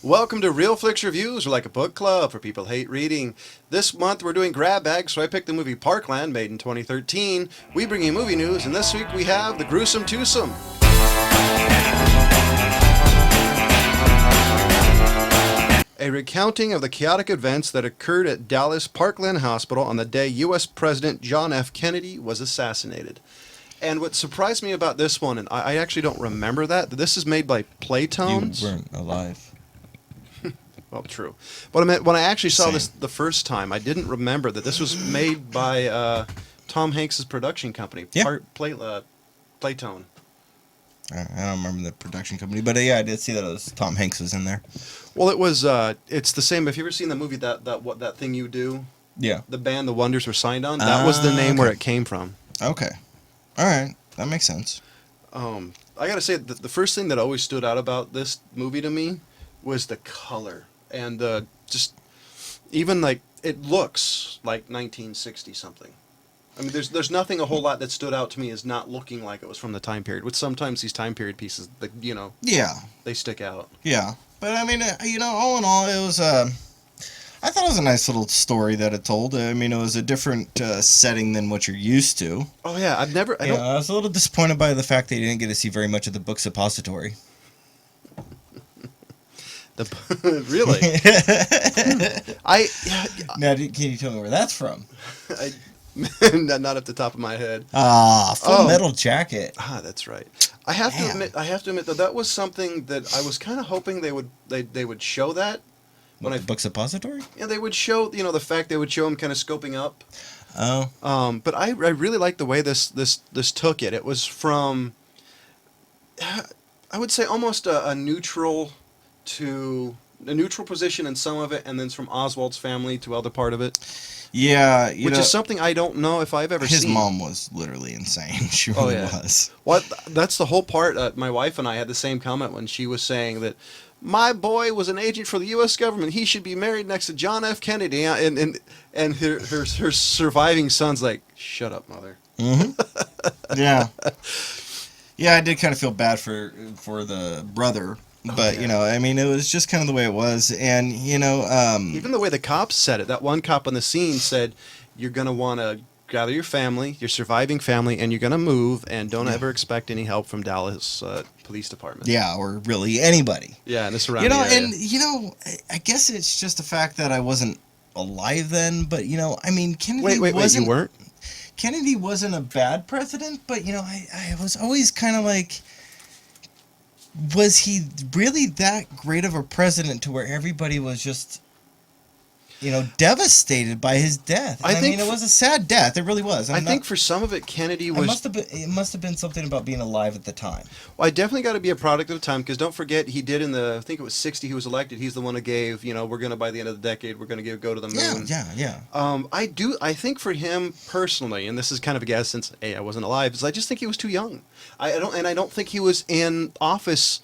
Welcome to Real Flix Reviews. We're like a book club for people who hate reading. This month we're doing grab bags, so I picked the movie Parkland, made in 2013. We bring you movie news, and this week we have The Gruesome Twosome. A recounting of the chaotic events that occurred at Dallas Parkland Hospital on the day U.S. President John F. Kennedy was assassinated. And what surprised me about this one, and I actually don't remember that this is made by Playtones. You weren't alive. Well, true. But I meant when I actually saw Same. this the first time, I didn't remember that this was made by Tom Hanks' production company, Yeah. Playtone. I don't remember the production company, but yeah, I did see that it was Tom Hanks was in there. Well, it's the same. Have you ever seen the movie that thing you do? Yeah. The band The Wonders were signed on. That was the name where okay. it came from. Okay. All right. That makes sense. I gotta say, the first thing that always stood out about this movie to me was the color and just even like it looks like 1960 something. I mean, there's nothing a whole lot that stood out to me as not looking like it was from the time period. Which sometimes these time period pieces, Yeah. they stick out. Yeah. But I mean, all in all, it was I thought it was a nice little story that it told. I mean, it was a different setting than what you're used to. Oh yeah, I was a little disappointed by the fact that you didn't get to see very much of the book suppository. Really? Now, can you tell me where that's from? Not off the top of my head. Full Metal Jacket. That's right. I have to admit that was something that I was kind of hoping they would show that. When the book suppository? Yeah, they would show, the fact they would show him kind of scoping up. Oh. But I really liked the way this took it. It was from, I would say, almost a neutral to a neutral position in some of it, and then from Oswald's family to other part of it. Yeah, which is something I don't know if I've ever seen. His mom was literally insane. She really was. Well, that's the whole part. My wife and I had the same comment when she was saying that my boy was an agent for the U.S. government. He should be married next to John F. Kennedy. And her surviving son's like, shut up, mother. Mm-hmm. Yeah. Yeah, I did kind of feel bad for the brother. But, I mean, it was just kind of the way it was. And, even the way the cops said it, that one cop on the scene said, you're going to want to gather your family, your surviving family, and you're going to move, and don't ever expect any help from Dallas Police Department. Yeah, or really anybody. Yeah, in the surrounding area. And, I guess it's just the fact that I wasn't alive then, but, I mean, Kennedy Wait, you weren't? Kennedy wasn't a bad president, but, I was always kind of like, was he really that great of a president to where everybody was just, devastated by his death? And I mean, it was a sad death. It really was. I think for some of it, Kennedy was... It must have been something about being alive at the time. Well, I definitely got to be a product of the time, because don't forget, he did I think it was 60, he was elected. He's the one who gave, we're going to, by the end of the decade, we're going to go to the moon. Yeah. I think for him personally, and this is kind of a guess since, I wasn't alive, is I just think he was too young. I don't think he was in office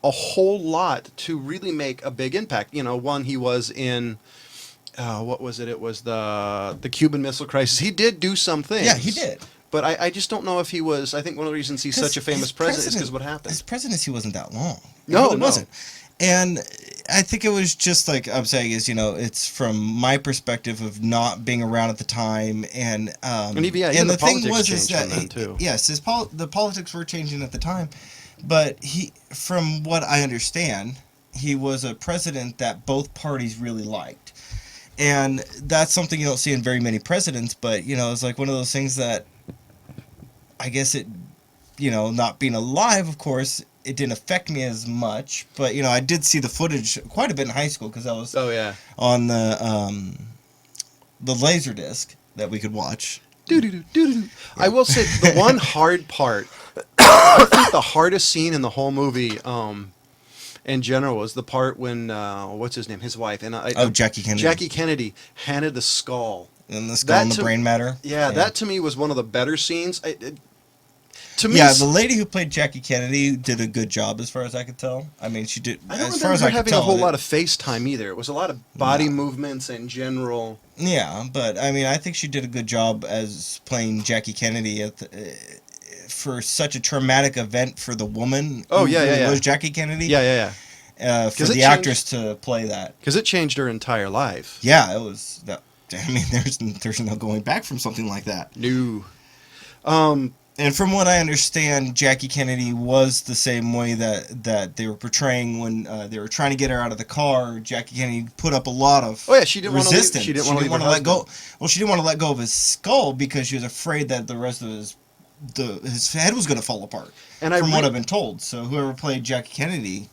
a whole lot to really make a big impact. One, he was in... what was it? It was the Cuban Missile Crisis. He did do some things. Yeah, he did. But I just don't know if he was... I think one of the reasons he's such a famous president is because what happened. His presidency wasn't that long. No. Wasn't. And I think it was just like I'm saying is, it's from my perspective of not being around at the time. And the thing was is that, too. Yes, the politics were changing at the time. But from what I understand, he was a president that both parties really liked. And that's something you don't see in very many presidents, but, it's like one of those things that I guess it, not being alive, of course, it didn't affect me as much. But, I did see the footage quite a bit in high school because I was on the Laserdisc that we could watch. I will say the one hard part, I think the hardest scene in the whole movie, in general, was the part when what's his name, his wife, and Jackie Kennedy. Jackie Kennedy handed the skull. And the skull and the brain matter. Yeah, that to me was one of the better scenes. To me, the lady who played Jackie Kennedy did a good job, as far as I could tell. I mean, she did. I don't remember her having a whole lot of face time either. It was a lot of body movements in general. Yeah, but I mean, I think she did a good job as playing Jackie Kennedy for such a traumatic event for the woman. Oh, who was Jackie Kennedy. Yeah. for 'Cause it the changed- actress to play that. Because it changed her entire life. Yeah, it was. I mean, there's no going back from something like that. No. And from what I understand, Jackie Kennedy was the same way that they were portraying when they were trying to get her out of the car. Jackie Kennedy put up a lot of Oh yeah, she didn't want to leave. resistance. She didn't want to let go. Well, she didn't want to let go of his skull because she was afraid that the rest of his head was going to fall apart. And from what I've been told. So whoever played Jackie Kennedy.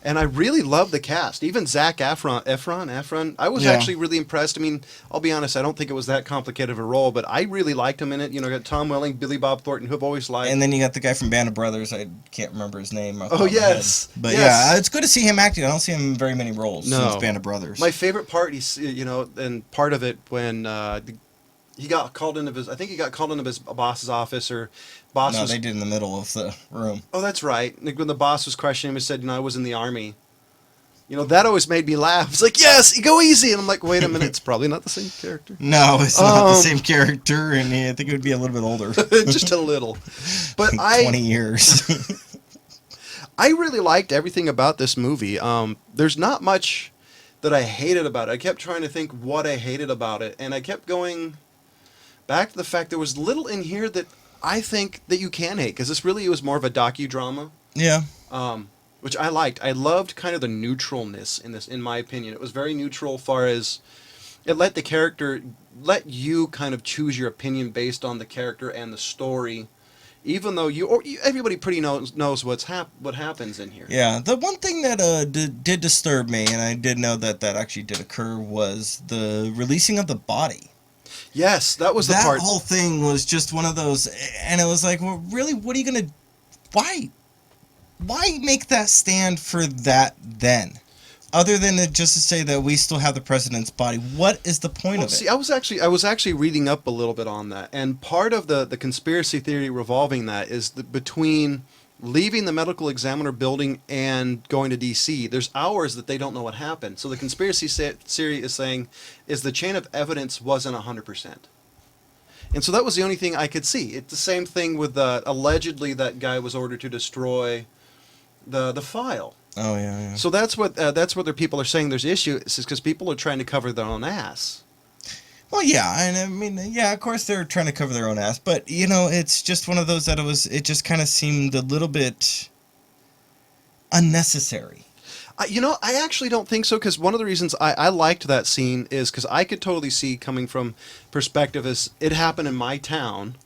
And I really love the cast. Even Zac Efron. I was actually really impressed. I mean, I'll be honest, I don't think it was that complicated of a role, but I really liked him in it. You know, got Tom Welling, Billy Bob Thornton, who I've always liked. And then you got the guy from Band of Brothers. I can't remember his name. Oh, yes. But yes. yeah, it's good to see him acting. I don't see him in very many roles since Band of Brothers. My favorite part, and part of it when he got called into his, I think he got called into his boss's office or boss No, was... they did in the middle of the room. Oh, that's right. Like when the boss was questioning him, he said, I was in the army. You know, that always made me laugh. It's like, yes, go easy. And I'm like, wait a minute, it's probably not the same character. No, it's not the same character, and I think it would be a little bit older. Just a little. But 20 years. I really liked everything about this movie. There's not much that I hated about it. I kept trying to think what I hated about it, and I kept going back to the fact there was little in here that I think that you can hate, because this really was more of a docudrama. Yeah. Which I liked. I loved kind of the neutralness in this, in my opinion. It was very neutral as far as it let you kind of choose your opinion based on the character and the story, even though everybody pretty knows what happens in here. Yeah, the one thing that did disturb me, and I did know that actually did occur, was the releasing of the body. Yes, that was the part. That whole thing was just one of those, and it was like, well, really, what are you gonna? Why make that stand for that then? Other than just to say that we still have the president's body, what is the point of it? See, I was actually reading up a little bit on that, and part of the conspiracy theory revolving that is between leaving the medical examiner building and going to D.C., there's hours that they don't know what happened. So the conspiracy theory is saying is the chain of evidence wasn't 100%. And so that was the only thing I could see. It's the same thing with allegedly that guy was ordered to destroy the file. Oh yeah. So that's what the people are saying. There's issues because people are trying to cover their own ass. Well, yeah, and I mean, yeah, of course they're trying to cover their own ass, but it's just one of those that it just kind of seemed a little bit unnecessary. I actually don't think so, because one of the reasons I liked that scene is because I could totally see, coming from perspective, as it happened in my town.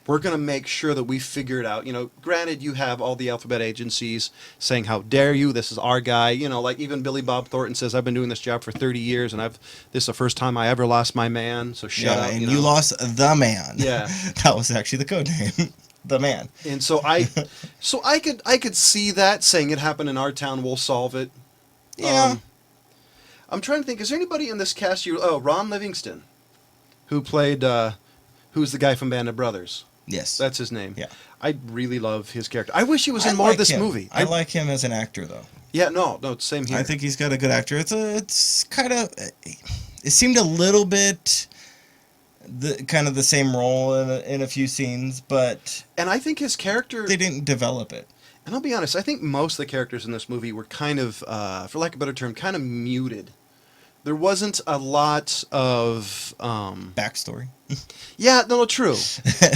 We're going to make sure that we figure it out. Granted, you have all the alphabet agencies saying, how dare you, this is our guy. Like even Billy Bob Thornton says, I've been doing this job for 30 years, and this is the first time I ever lost my man, so shut up. And you lost the man. Yeah. That was actually the code name. The man. And so I could see that, saying it happened in our town, we'll solve it. Yeah. I'm trying to think, is there anybody in this cast Ron Livingston, who played, who's the guy from Band of Brothers? Yes. That's his name. Yeah. I really love his character. I wish he was in more of this movie. I like him as an actor, though. Yeah, no, same here. I think he's got a good actor. It's kind of, it seemed a little bit the same role in a few scenes, but and I think his character, they didn't develop it. And I'll be honest, I think most of the characters in this movie were kind of, for lack of a better term, kind of muted. There wasn't a lot of backstory. Yeah, no, true.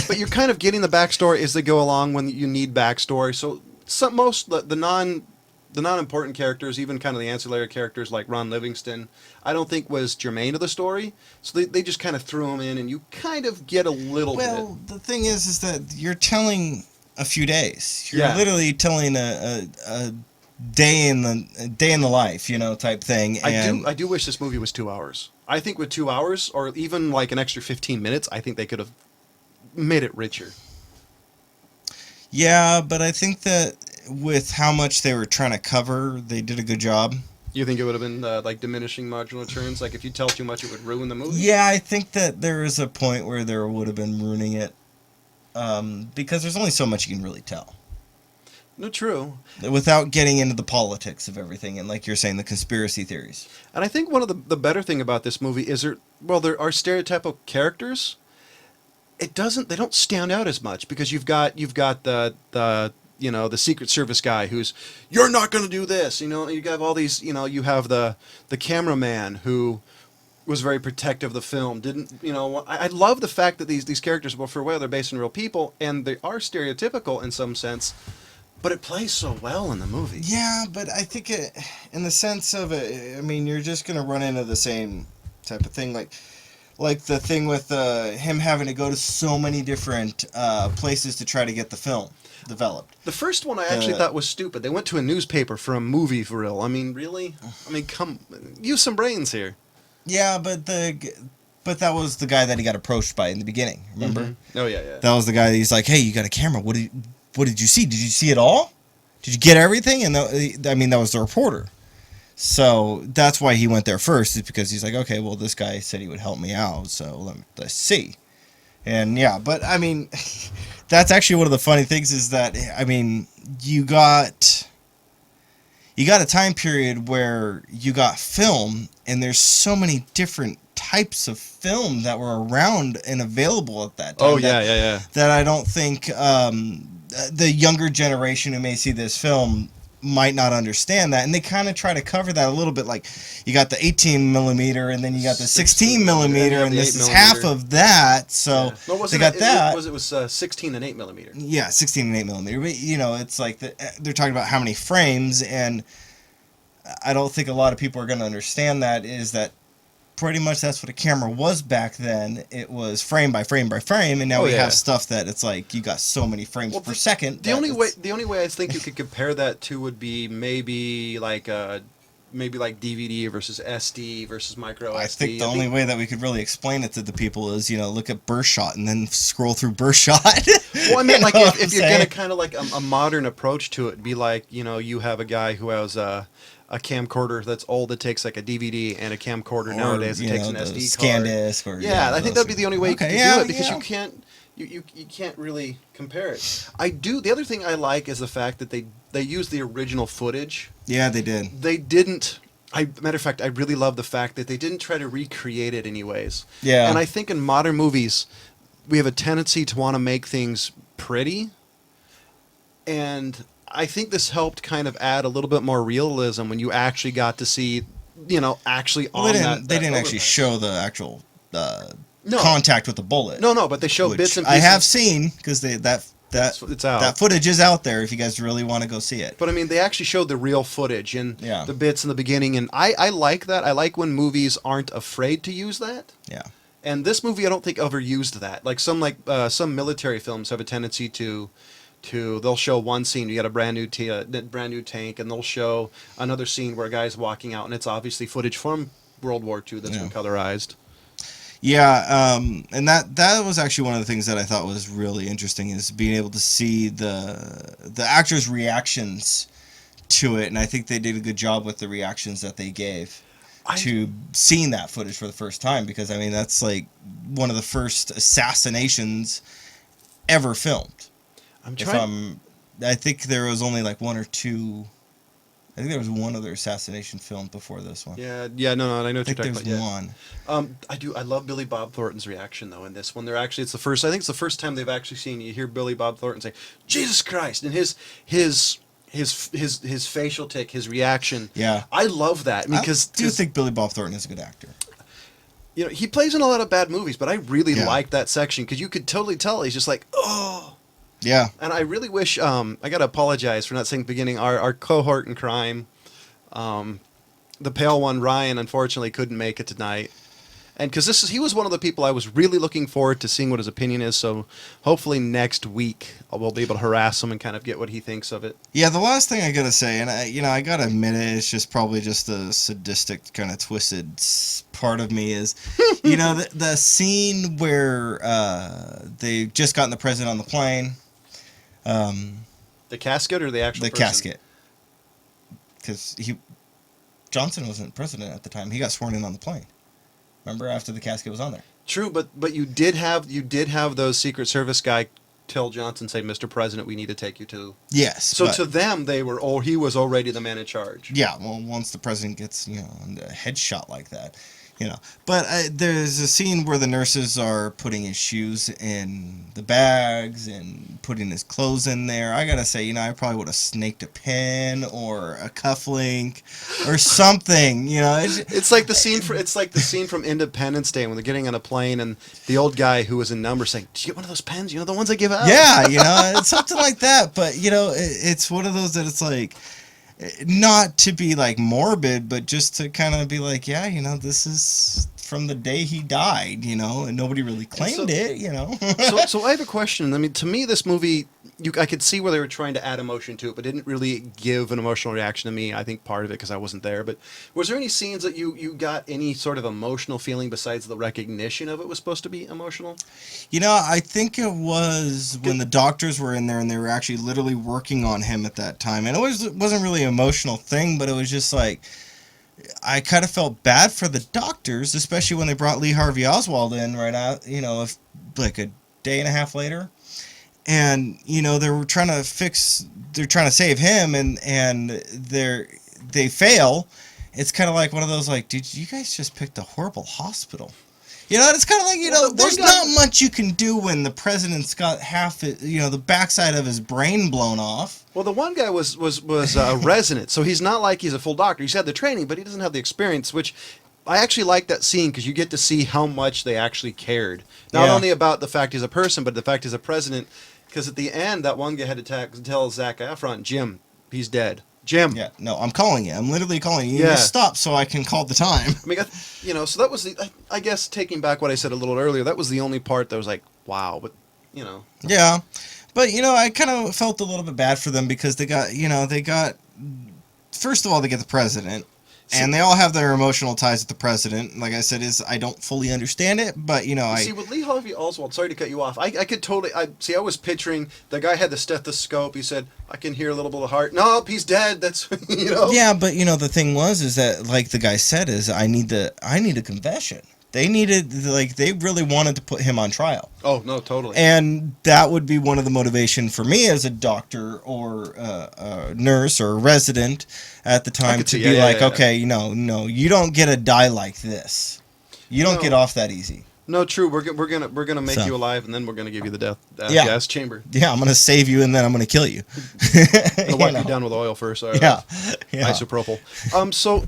But you're kind of getting the backstory as they go along when you need backstory. So the non-important characters, even kind of the ancillary characters like Ron Livingston, I don't think was germane to the story. So they just kind of threw him in, and you kind of get a little bit. Well, the thing is that you're telling a few days. You're literally telling a day in the life, type thing. And I do wish this movie was 2 hours. I think with 2 hours, or even like an extra 15 minutes, I think they could have made it richer. Yeah, but I think that with how much they were trying to cover, they did a good job. You think it would have been like diminishing marginal returns? Like if you tell too much, it would ruin the movie? Yeah, I think that there is a point where there would have been ruining it. Because there's only so much you can really tell. No, true. Without getting into the politics of everything and, like you're saying, the conspiracy theories. And I think one of the better thing about this movie is there are stereotypical characters. They don't stand out as much because you've got the the Secret Service guy who's, you're not going to do this. You have all these, you have the cameraman who was very protective of the film. Didn't, I love the fact that these characters, well, for a while, they're based on real people, and they are stereotypical in some sense, but it plays so well in the movie. Yeah, but I think in the sense of it, I mean, you're just gonna run into the same type of thing, like the thing with him having to go to so many different places to try to get the film developed. The first one I actually thought was stupid. They went to a newspaper for a movie, for real. I mean, really? I mean, use some brains here. Yeah, but that was the guy that he got approached by in the beginning. Remember? Mm-hmm. Oh yeah. That was the guy. He's like, "Hey, you got a camera? What did you see? Did you see it all? Did you get everything?" And that was the reporter. So that's why he went there first, is because he's like, okay, well, this guy said he would help me out, so let's see. And yeah, but I mean, that's actually one of the funny things is that, I mean, you got a time period where you got film, and there's so many different types of film that were around and available at that time. Oh yeah. That I don't think the younger generation who may see this film might not understand that, and they kind of try to cover that a little bit. Like, you got the 18 millimeter, and then you got the 16 millimeter, and this is half of that. So they got that. It was 16 and 8 millimeter. Yeah, 16 and 8 millimeter. But it's like they're talking about how many frames, and I don't think a lot of people are going to understand that. Is that pretty much that's what a camera was back then? It was frame by frame by frame, and now we have stuff that it's like you got so many frames per second. The only way I think you could compare that to would be maybe like DVD versus SD versus micro SD. I think the only way that we could really explain it to the people is look at burst shot and then scroll through burst shot. Well, I mean, like if you're gonna kind of like a modern approach to it, it'd be like you have a guy who has a camcorder that's old that takes like a DVD, and a camcorder nowadays that takes an SD card. ScanDisk or I think that'd be the only way you could do it, because you can't really compare it. The other thing I like is the fact that they use the original footage. Yeah, they did. They didn't. Matter of fact, I really love the fact that they didn't try to recreate it anyways. Yeah. And I think in modern movies, we have a tendency to want to make things pretty, and I think this helped kind of add a little bit more realism when you actually got to see, actually on that. They didn't actually show the actual contact with the bullet. No, but they show bits and pieces. I have seen, because it's out. That footage is out there if you guys really want to go see it. But I mean, they actually showed the real footage and Yeah. the bits in the beginning, and I like that. I like when movies aren't afraid to use that. Yeah. And this movie, I don't think ever used that. Like some military films have a tendency to they'll show one scene, you got a brand new tank, and they'll show another scene where a guy's walking out, and it's obviously footage from World War II that's been colorized. Yeah, and that was actually one of the things that I thought was really interesting, is being able to see the actors' reactions to it, and I think they did a good job with the reactions that they gave to seeing that footage for the first time, because I mean that's like one of the first assassinations ever filmed. I think there was only like one or two. I think there was one other assassination filmed before this one. No, I know what you're talking about. One. I love Billy Bob Thornton's reaction though in this one. I think it's the first time they've actually seen you hear Billy Bob Thornton say Jesus Christ, and his facial tick, his reaction. Yeah, I love that. I do think Billy Bob Thornton is a good actor. He plays in a lot of bad movies, but I really like that section, because you could totally tell he's just like, oh. Yeah. And I really wish, I got to apologize for not saying at the beginning, our cohort in crime, the pale one, Ryan, unfortunately couldn't make it tonight. And because he was one of the people I was really looking forward to seeing what his opinion is, so hopefully next week we'll be able to harass him and kind of get what he thinks of it. Yeah, the last thing I gotta say, and I gotta admit it's just probably just a sadistic kind of twisted part of me, is, the scene where they just gotten the president on the plane. The casket or the actual person? Casket. Because Johnson wasn't president at the time. He got sworn in on the plane. Remember, after the casket was on there. True, but you did have those Secret Service guy tell Johnson, say, Mr. President, we need to take you to. Yes. So to them, he was already the man in charge. Yeah. Well, once the president gets a headshot like that, You know, but there's a scene where the nurses are putting his shoes in the bags and putting his clothes in there. I gotta say, I probably would have snaked a pin or a cufflink or something. It's like the scene from Independence Day when they're getting on a plane and the old guy who was in numbers saying, "Did you get one of those pens? The ones I give out." Yeah, it's something like that. But it's one of those that it's like, not to be like morbid, but just to kind of be like, yeah, this is from the day he died, and nobody really claimed it. So I have a question. I mean, to me, this movie, I could see where they were trying to add emotion to it, but didn't really give an emotional reaction to me. I think part of it because I wasn't there. But was there any scenes that you got any sort of emotional feeling besides the recognition of it was supposed to be emotional? I think it was when the doctors were in there and they were actually literally working on him at that time. And it wasn't really an emotional thing, but it was just like, I kind of felt bad for the doctors, especially when they brought Lee Harvey Oswald in right out, like a day and a half later. And, they were trying to save him and they fail. It's kind of like one of those, like, dude, you guys just picked a horrible hospital. It's kind of like, there's not much you can do when the president's got half, the backside of his brain blown off. Well, the one guy was a resident, so he's not like he's a full doctor. He's had the training, but he doesn't have the experience, which I actually like that scene because you get to see how much they actually cared. Not only about the fact he's a person, but the fact he's a president. Because at the end, that one guy had to tell Zac Efron, Jim, he's dead. Jim. Yeah, no, I'm calling you. I'm literally calling you. You need to stop so I can call the time. I mean, so that was I guess taking back what I said a little earlier, that was the only part that was like, wow, but, Yeah, but, I kind of felt a little bit bad for them because they got, first of all, they get the president. And they all have their emotional ties with the president. Like I said, I don't fully understand it, but See, with Lee Harvey Oswald, sorry to cut you off. I could totally. I was picturing the guy had the stethoscope. He said, "I can hear a little bit of heart." Nope, he's dead. That's Yeah, but the thing is that like the guy said I need a confession. They really wanted to put him on trial. Oh, no, totally. And that would be one of the motivation for me as a doctor or a nurse or a resident at the time to be okay, no, you don't get to die like this. You don't get off that easy. No, true. We're gonna make you alive, and then we're gonna give you the death gas chamber. Yeah, I'm gonna save you, and then I'm gonna kill you. I'll wipe you down with oil first. Yeah. Isopropyl. So,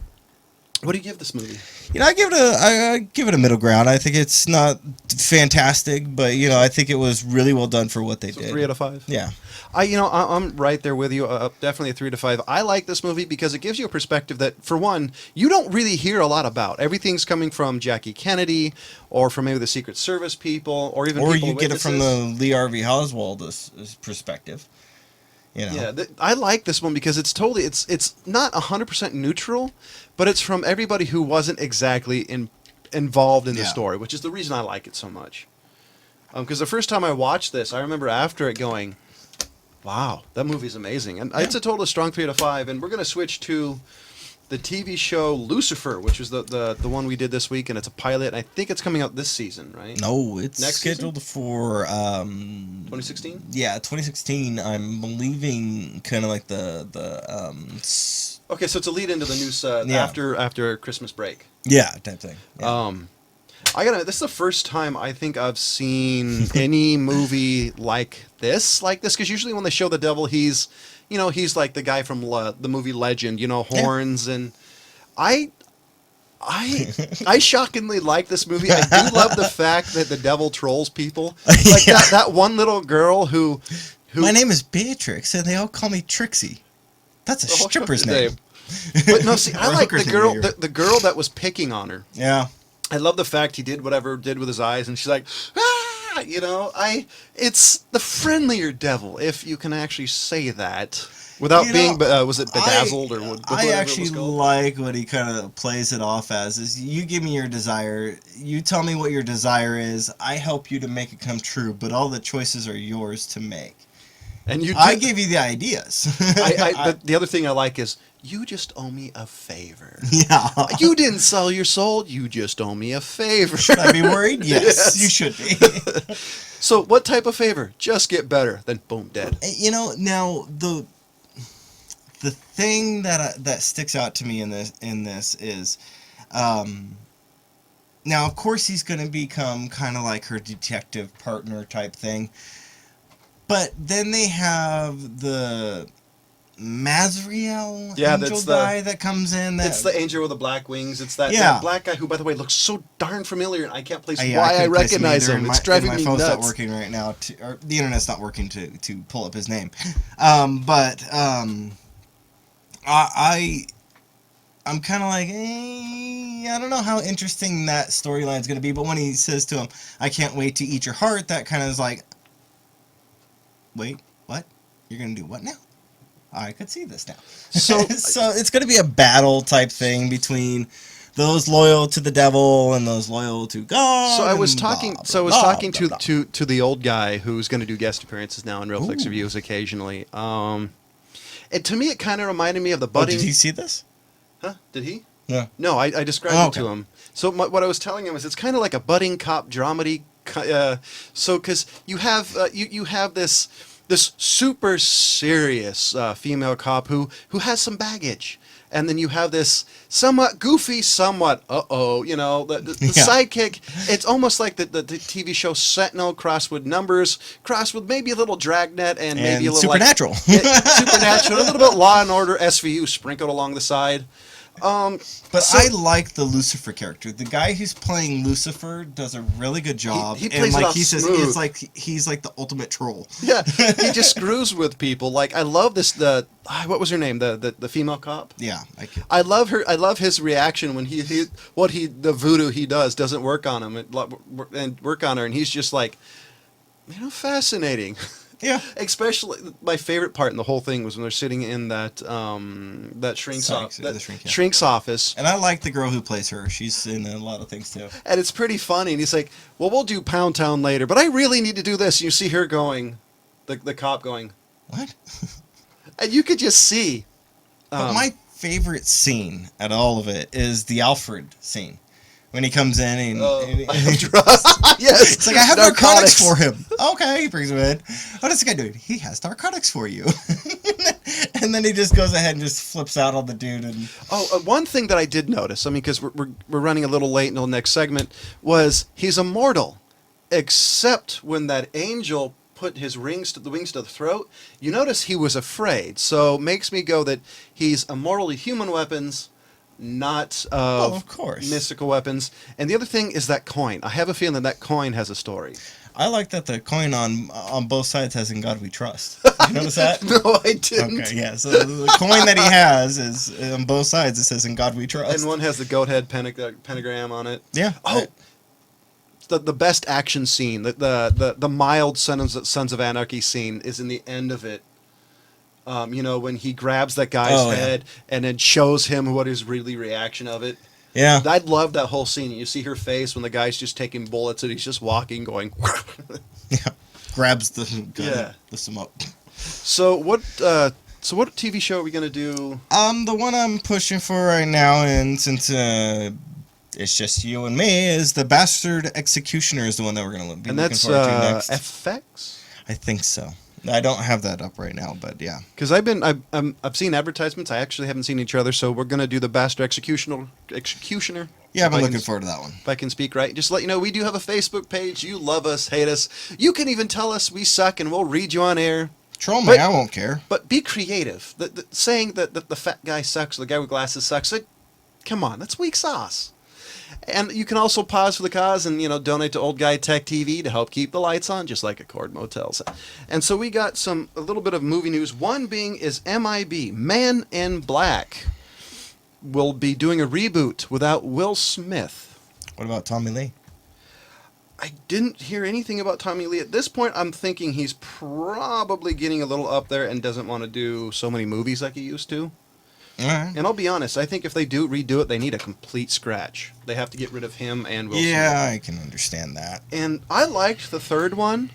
what do you give this movie? I give it a middle ground. I think it's not fantastic, but I think it was really well done for what they did. 3 out of 5. Yeah. I'm right there with you. Definitely a 3 to 5. I like this movie because it gives you a perspective that, for one, you don't really hear a lot about. Everything's coming from Jackie Kennedy, or from maybe the Secret Service people, or even people you get it from the Lee Harvey Oswald perspective. Yeah, I like this one because it's totally it's not 100% neutral, but it's from everybody who wasn't exactly involved in the story, which is the reason I like it so much. Because the first time I watched this, I remember after it going, "Wow, that movie's amazing," and it's a total strong 3 out of 5. And we're gonna switch to the TV show Lucifer, which was the one we did this week, and it's a pilot. And I think it's coming out this season, right? No, it's Next scheduled season? For 2016. Yeah, 2016. I'm believing kind of like the Okay, so it's a lead into the news after Christmas break. Yeah, type thing. Yeah. This is the first time I think I've seen any movie like this, because usually when they show the devil, he's like the guy from the movie Legend, horns, and I shockingly like this movie. I do love the fact that the devil trolls people, like that one little girl who. My name is Beatrix, and they all call me Trixie. That's a stripper's name. But no, see, I like the girl that was picking on her. Yeah. I love the fact he did whatever did with his eyes, and she's like, it's the friendlier devil, if you can actually say that without being, was it bedazzled or what? I actually like what he kind of plays it off as is, you give me your desire, you tell me what your desire is, I help you to make it come true, but all the choices are yours to make. And I give you the ideas. The other thing I like is, you just owe me a favor. Yeah. You didn't sell your soul. You just owe me a favor. Should I be worried? Yes, you should be. So what type of favor? Just get better. Then boom, dead. Now the thing that sticks out to me in this is, Now, of course, he's going to become kind of like her detective partner type thing. But then they have the Mazriel angel guy that comes in. It's the angel with the black wings. It's that, Yeah. that black guy who, by the way, looks so darn familiar, and I can't place Yeah, why I couldn't place him recognize either, him. and It's driving my me phone's nuts. not working right now. Or the internet's not working to pull up his name. I'm kind of like, I don't know how interesting that storyline's going to be. But when he says to him, "I can't wait to eat your heart," that kind of is like, wait, what? You're going to do what now? I could see this now. So, so it's going to be a battle type thing between those loyal to the devil and those loyal to God. So I was and talking. blah, So I was blah, talking blah, blah. to the old guy who's going to do guest appearances now in Real Flix Ooh. reviews occasionally. To me, it kind of reminded me of the Oh, budding. did he see this? Huh? Did he? Yeah. No, I described Oh, it to him. So what I was telling him is it's kind of like a budding cop dramedy. So because you have you have this super serious female cop who has some baggage, and then you have this somewhat goofy, somewhat the Yeah. sidekick. It's almost like the TV show Sentinel crossed with Numbers, crossed with maybe a little Dragnet and maybe a little Supernatural. Supernatural, a little bit Law and Order SVU sprinkled along the side. But So- I like the Lucifer character. The guy who's playing Lucifer does a really good job. He and plays it like off he says, smooth. it's like he's like the ultimate troll. Yeah, he just screws with people. Like I love this. What was her name? The female cop. Yeah, I could. I love her. I love his reaction when the voodoo he doesn't work on him and work on her, and he's just like, fascinating. Yeah. Especially my favorite part in the whole thing was when they're sitting in that shrink's office. The shrink, yeah. Shrink's office. And I like the girl who plays her. She's in a lot of things too. And it's pretty funny. And he's like, "Well, we'll do Pound Town later, but I really need to do this." And you see her going, the cop going, What? and you could just see. But my favorite scene at all of it is the Alfred scene. When he comes in and yes, it's like, I have narcotics for him. Okay, he brings him in. What is the guy doing? He has narcotics for you. And then he just goes ahead and just flips out on the dude. And one thing that I did notice, because we're running a little late until the next segment, was he's immortal, except when that angel put his wings to the throat. You notice he was afraid, so makes me go that he's immortal to human weapons, not of course, mystical weapons. And the other thing is that coin. I have a feeling that coin has a story. I like that the coin on both sides has "In God We Trust." You notice that? No, I didn't. Okay, yeah. So the coin that he has is on both sides. It says "In God We Trust." And one has the goat head pentagram on it. Yeah. Oh, the best action scene, the mild Sons of Anarchy scene is in the end of it. When he grabs that guy's head and then shows him what his really reaction of it. Yeah. I love that whole scene. You see her face when the guy's just taking bullets and he's just walking, going. Yeah. Grabs the gun. Yeah. Lifts him up. So what TV show are we gonna do? The one I'm pushing for right now, and since it's just you and me, is the Bastard Executioner is the one that we're gonna be And looking that's forward to next. FX. I think so. I don't have that up right now, but yeah. Because I've seen advertisements. I actually haven't seen each other, so we're gonna do the Bastard Executioner. Yeah, If I've been I looking can- forward to that one. If I can speak right, just to let you know, we do have a Facebook page. You love us, hate us. You can even tell us we suck, and we'll read you on air. Troll me, But- I won't care. But be creative. Saying that the fat guy sucks, or the guy with glasses sucks. Come on, that's weak sauce. And you can also pause for the cause and donate to Old Guy Tech TV to help keep the lights on, just like Accord Motels. And so we got a little bit of movie news. One being is MIB, Man in Black, will be doing a reboot without Will Smith. What about Tommy Lee? I didn't hear anything about Tommy Lee. At this point, I'm thinking he's probably getting a little up there and doesn't want to do so many movies like he used to. All right. And I'll be honest, I think if they do redo it, they need a complete scratch. They have to get rid of him and Will Smith. Yeah, I can understand that. And I liked the third one,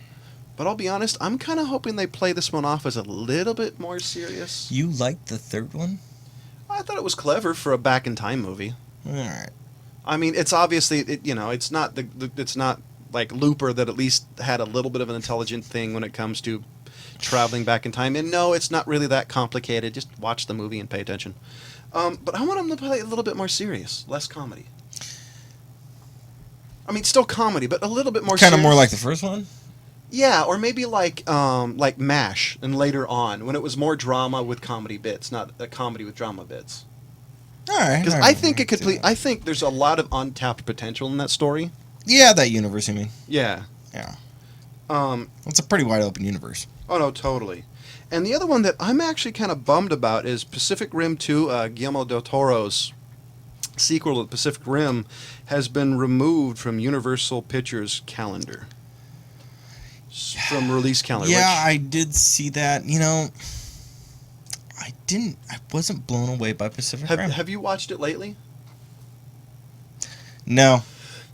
but I'll be honest, I'm kind of hoping they play this one off as a little bit more serious. You liked the third one? I thought it was clever for a back in time movie. All right. I mean, it's obviously it's not it's not like Looper that at least had a little bit of an intelligent thing when it comes to traveling back in time. And no, it's not really that complicated. Just watch the movie and pay attention. But I want them to play a little bit more serious, less comedy. I mean, still comedy, but a little bit more Kind of more serious. like the first one. Yeah, or maybe like MASH and later on when it was more drama with comedy bits, not a comedy with drama bits. All right. Because all I right, think I it can could. see that. I think there's a lot of untapped potential in that story. Yeah, that universe. I mean, Yeah. yeah, Um. it's a pretty wide open universe. Oh no, totally. And the other one that I'm actually kind of bummed about is Pacific Rim 2. Guillermo del Toro's sequel to Pacific Rim has been removed from Universal Pictures calendar. From release calendar. Yeah, which, I did see that. You know, I wasn't blown away by Pacific Rim. have you watched it lately? No.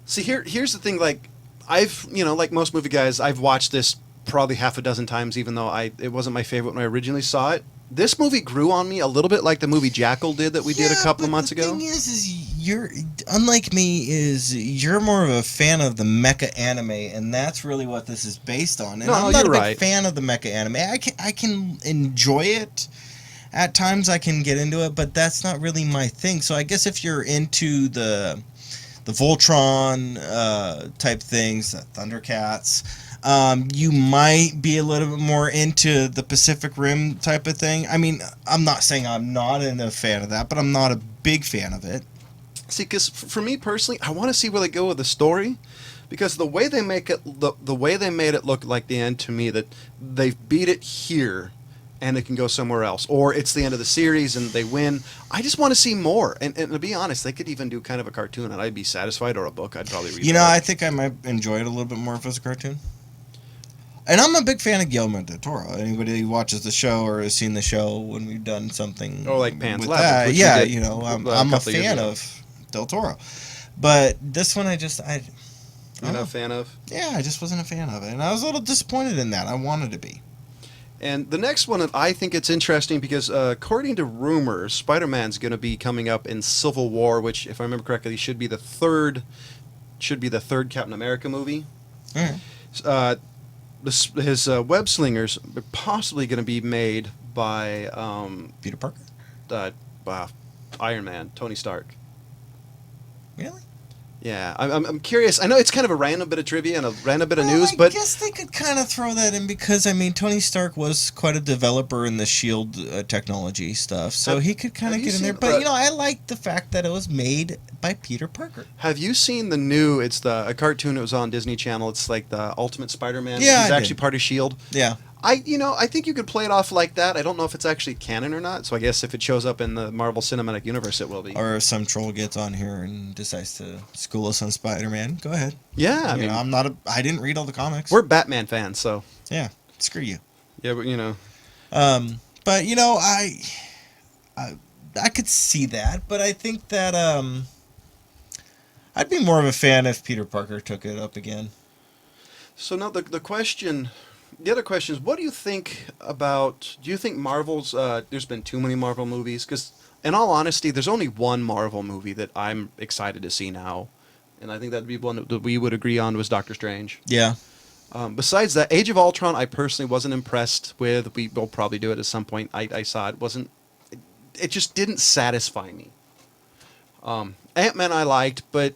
See, here's the thing. Like, I've like most movie guys, I've watched this probably half a dozen times, even though it wasn't my favorite when I originally saw it. This movie grew on me a little bit, like the movie Jackal did that we did a couple of months ago. The thing is you're unlike me. You're more of a fan of the mecha anime, and that's really what this is based on. And No, I'm not you're a big right. fan of the mecha anime. I can enjoy it. At times, I can get into it, but that's not really my thing. So I guess if you're into the Voltron type things, the Thundercats. You might be a little bit more into the Pacific Rim type of thing. I mean, I'm not saying I'm not a fan of that, but I'm not a big fan of it. See, because for me personally, I want to see where they go with the story, because the way they make it, the way they made it look like the end to me, that they've beat it here, and it can go somewhere else, or it's the end of the series and they win. I just want to see more. And to be honest, they could even do kind of a cartoon, and I'd be satisfied, or a book. I'd probably read. You know, that. I think I might enjoy it a little bit more if it was a cartoon. And I'm a big fan of Guillermo del Toro. Anybody who watches the show or has seen the show when we've done something Or like Pan's with Labyrinth, that, which we yeah, did you know, I'm a a couple of years fan ago. of del Toro. But this one, I You're not a fan of. yeah, I just wasn't a fan of it, and I was a little disappointed in that. I wanted to be. And the next one, that I think it's interesting because according to rumors, Spider-Man's going to be coming up in Civil War, which, if I remember correctly, should be the third Captain America movie. All right. His web slingers are possibly going to be made by Peter Parker? Iron Man, Tony Stark. Really? Yeah, I'm curious. I know it's kind of a random bit of trivia and a random bit of news, I but guess they could kind of throw that in because, I mean, Tony Stark was quite a developer in the S.H.I.E.L.D. Technology stuff, so he could kind of have you get in there. seen, But, you know, I like the fact that it was made by Peter Parker. have you seen the new? It's a cartoon that was on Disney Channel. It's like the Ultimate Spider-Man. Yeah, he's I actually did. part of Shield. Yeah. I think you could play it off like that. I don't know if it's actually canon or not. So I guess if it shows up in the Marvel Cinematic Universe, it will be. Or if some troll gets on here and decides to school us on Spider-Man, go ahead. Yeah, I You mean, know, I didn't read all the comics. we're Batman fans, so Yeah, screw you. yeah, but But, you know, I could see that, but I think that I'd be more of a fan if Peter Parker took it up again. So now the other question is, what do you think about? Do you think Marvel's? There's been too many Marvel movies, because in all honesty, there's only one Marvel movie that I'm excited to see now, and I think that'd be one that we would agree on was Doctor Strange. Yeah. Besides that, Age of Ultron, I personally wasn't impressed with. We will probably do it at some point. I saw it wasn't. It just didn't satisfy me. Ant-Man I liked, but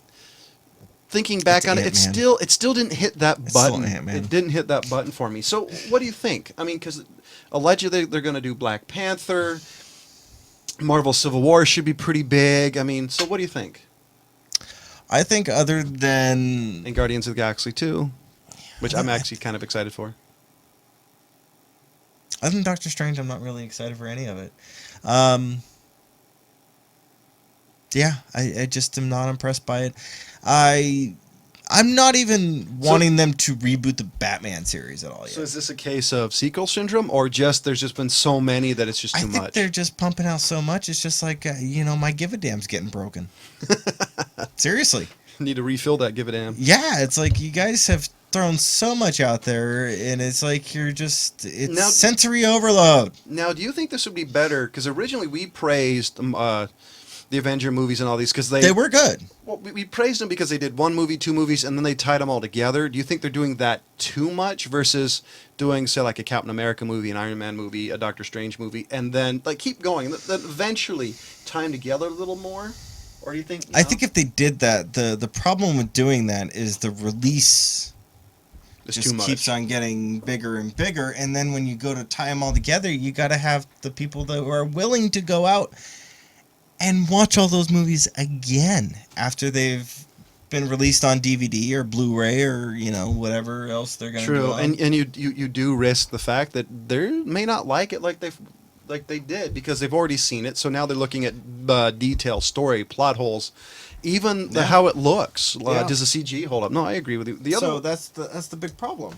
thinking back It's on Ant-Man. it still didn't hit that It's still button. Ant-Man. It didn't hit that button for me. So what do you think? I mean, because allegedly they're going to do Black Panther. Marvel Civil War should be pretty big. I mean, so what do you think? I think other than... And Guardians of the Galaxy 2, which I'm actually kind of excited for. Other than Doctor Strange, I'm not really excited for any of it. Yeah, I just am not impressed by it. I'm not even wanting them to reboot the Batman series at all yet. So is this a case of sequel syndrome, or just there's just been so many that it's just I too think much? they're just pumping out so much. It's just like, my give-a-damn's getting broken. Seriously. Need to refill that. Give a damn. Yeah, it's like you guys have thrown so much out there, and it's like it's Now- sensory overload. Now, do you think this would be better? Because originally we praised the Avenger movies and all these because They were good. Well, we praised them because they did one movie, two movies, and then they tied them all together. Do you think they're doing that too much versus doing, say, like a Captain America movie, an Iron Man movie, a Doctor Strange movie, and then like keep going, then eventually tie them together a little more? Or do you think? I think if they did that, the problem with doing that is the release it's just too much. keeps on getting bigger and bigger, and then when you go to tie them all together, you got to have the people that are willing to go out and watch all those movies again after they've been released on DVD or Blu-ray or whatever else they're going to do. True, and you do risk the fact that they may not like it like they did because they've already seen it. So now they're looking at detail, story, plot holes, even how it looks. Does the CG hold up? No, I agree with you. So that's the big problem.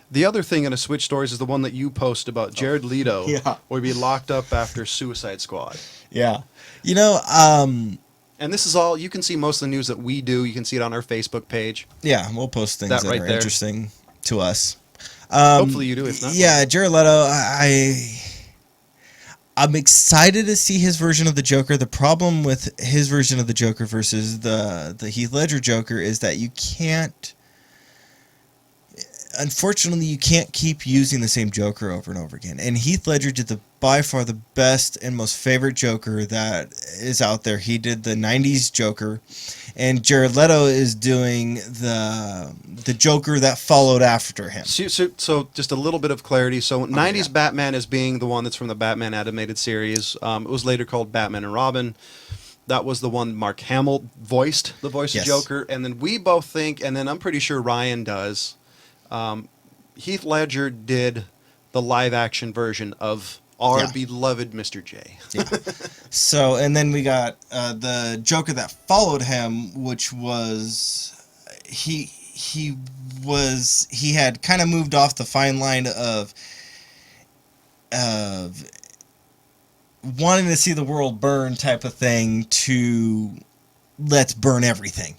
The other thing in a Switch Stories is the one that you post about Jared Leto, will be locked up after Suicide Squad. Yeah, and this is all you can see. Most of the news that we do, you can see it on our Facebook page. Yeah, we'll post things that right are there. interesting to us. Hopefully you do. If not, yeah, Jared Leto. I'm excited to see his version of the Joker. The problem with his version of the Joker versus the Heath Ledger Joker is that you can't. Unfortunately, you can't keep using the same Joker over and over again. And Heath Ledger did by far the best and most favorite Joker that is out there. He did the 90s Joker, and Jared Leto is doing the Joker that followed after him. So just a little bit of clarity. So 90s Batman is being the one that's from the Batman animated series. It was later called Batman and Robin. That was the one Mark Hamill voiced, the voice of Joker. And then we both think, and then I'm pretty sure Ryan does, Heath Ledger did the live-action version of our beloved Mr. J. Yeah. So, and then we got the Joker that followed him, which was he had kind of moved off the fine line of wanting to see the world burn type of thing to let's burn everything.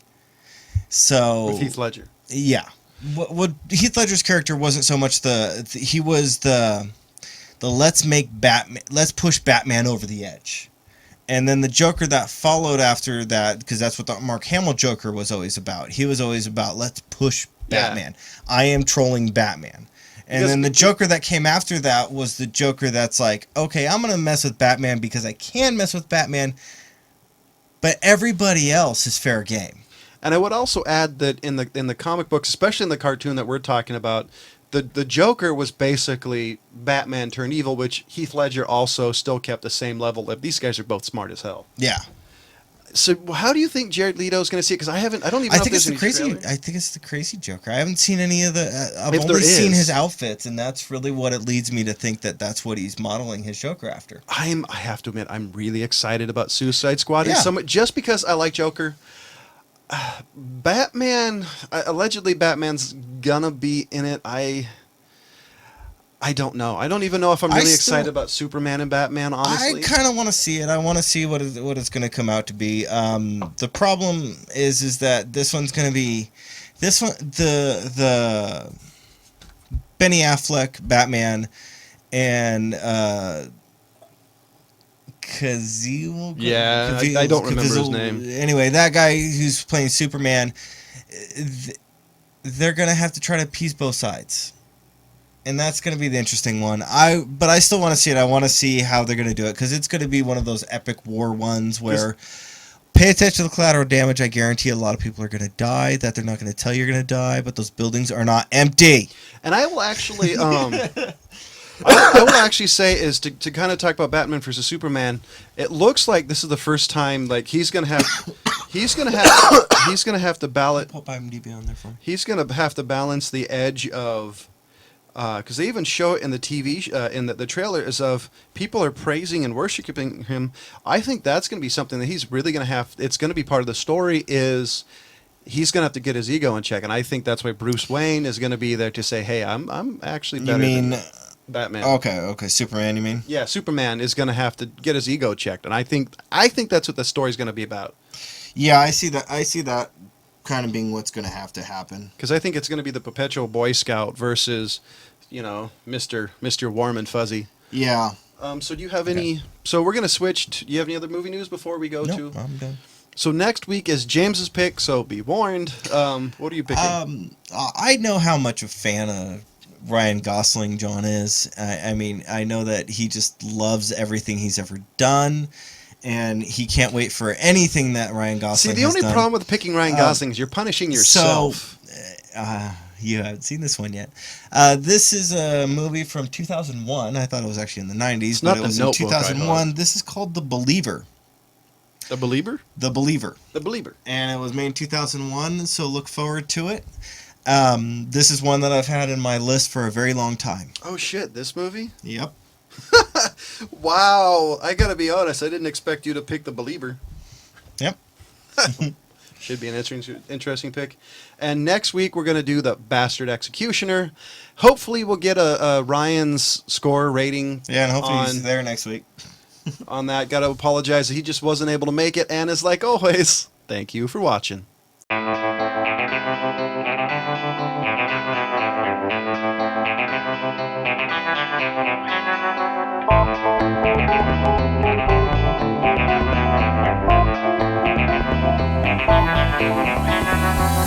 So With Heath Ledger. Yeah. What Heath Ledger's character wasn't so much he was the let's push Batman over the edge. And then the Joker that followed after that, because that's what the Mark Hamill Joker was always about. He was always about let's push Batman. I am trolling Batman. And then the Joker that came after that was the Joker that's like, okay, I'm going to mess with Batman because I can mess with Batman, but everybody else is fair game. And I would also add that in the comic books, especially in the cartoon that we're talking about, the Joker was basically Batman turned evil, which Heath Ledger also still kept the same level. These guys are both smart as hell. Yeah. So how do you think Jared Leto is going to see it? Because I don't even know if there's any trailer. I think it's the crazy Joker. I haven't seen any of the. I've only seen his outfits, and that's really what it leads me to think that that's what he's modeling his Joker after. I have to admit, I'm really excited about Suicide Squad. Yeah. Just because I like Joker. Batman, allegedly Batman's gonna be in it. I don't know. I don't even know if I'm really excited about Superman and Batman, honestly. I kind of want to see it. I want to see what it's going to come out to be. The problem is that this one's going to be the Benny Affleck Batman and Kazil. Yeah, I don't remember his name. Anyway, that guy who's playing Superman, they're going to have to try to appease both sides. And that's going to be the interesting one. But I still want to see it. I want to see how they're going to do it, because it's going to be one of those epic war ones where pay attention to the collateral damage. I guarantee a lot of people are going to die, that they're not going to tell you're going to die, but those buildings are not empty. And I will actually... I will actually say is to kind of talk about Batman versus Superman. It looks like this is the first time he's gonna have to ballot. Put IMDb on there for me. He's gonna have to balance the edge of, because they even show it in the TV in the trailer is of people are praising and worshiping him. I think that's gonna be something that he's really gonna have. It's gonna be part of the story. Is he's gonna have to get his ego in check, and I think that's why Bruce Wayne is gonna be there to say, "Hey, I'm actually better." You mean than Batman. Okay, Superman, you mean? Yeah, Superman is going to have to get his ego checked, and I think that's what the story's going to be about. Yeah, I see that kind of being what's going to have to happen. Because I think it's going to be the perpetual Boy Scout versus, Mr. Warm and Fuzzy. Yeah. So do you have any? So we're going to switch. Do you have any other movie news before we go to? I'm done. So next week is James's pick. So be warned. What are you picking? I know how much a fan of Ryan Gosling John is. I mean, I know that he just loves everything he's ever done, and he can't wait for anything that Ryan Gosling See, the has only done. problem with picking Ryan Gosling is you're punishing yourself. You haven't seen this one yet. This is a movie from 2001. I thought it was actually in the 90s, not but it The was Notebook, in 2001. This is called The Believer. The Believer? The Believer. The Believer. And it was made in 2001, so look forward to it. This is one that I've had in my list for a very long time. Oh, shit, this movie? Yep. Wow, I gotta be honest, I didn't expect you to pick The Believer. Yep. Should be an interesting pick. And next week we're going to do The Bastard Executioner. Hopefully we'll get a Ryan's score rating. Yeah, and hopefully he's there next week. On that. Got to apologize that he just wasn't able to make it. And as like always, thank you for watching. Thank you.